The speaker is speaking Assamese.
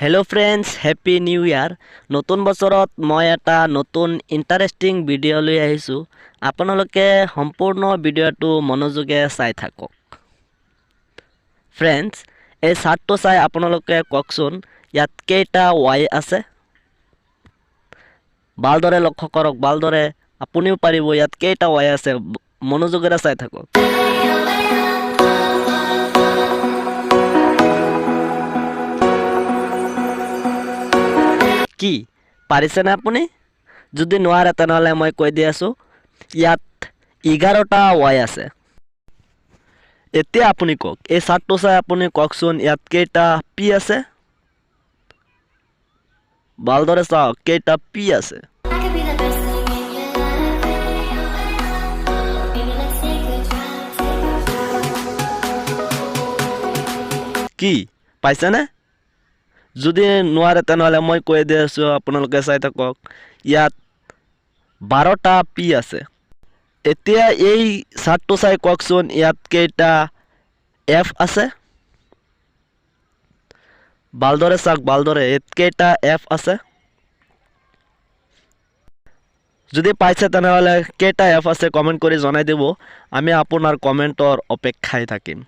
হেল্ল' ফ্ৰেণ্ডছ, হেপী নিউ ইয়াৰ। নতুন বছৰত মই এটা নতুন ইণ্টাৰেষ্টিং ভিডিঅ' লৈ আহিছোঁ। আপোনালোকে সম্পূৰ্ণ ভিডিঅ'টো মনোযোগে চাই থাকক। ফ্ৰেণ্ডছ, এই চাৰ্টটো চাই আপোনালোকে কওকচোন, ইয়াত কেইটা ৱাই আছে? ভালদৰে লক্ষ্য কৰক, ভালদৰে আপুনিও পাৰিব। ইয়াত কেইটা ৱাই আছে? মনোযোগেৰে চাই থাকক। কি পাৰিছেনে আপুনি? যদি নোৱাৰে তেনেহ'লে মই কৈ দি আছোঁ, ইয়াত 11টা ৱাই আছে। এতিয়া আপুনি কওক, এই চাৰ্টটো চাই আপুনি কওকচোন, ইয়াত কেইটা পি আছে? ভালদৰে চাওক, কেইটা পি আছে? কি পাইছেনে? যদি নোৱাৰে তেনেহ'লে মই কৈ দি আছোঁ, আপোনালোকে চাই থাকক, ইয়াত 12টা পি আছে। এতিয়া এই চাৰ্টটো চাই কওকচোন, ইয়াত কেইটা এফ আছে? ভালদৰে চাওক, ভালদৰে, ইয়াত কেইটা এফ আছে? যদি পাইছে তেনেহ'লে কেইটা এফ আছে কমেণ্ট কৰি জনাই দিব। আমি আপোনাৰ কমেণ্টৰ অপেক্ষায় থাকিম।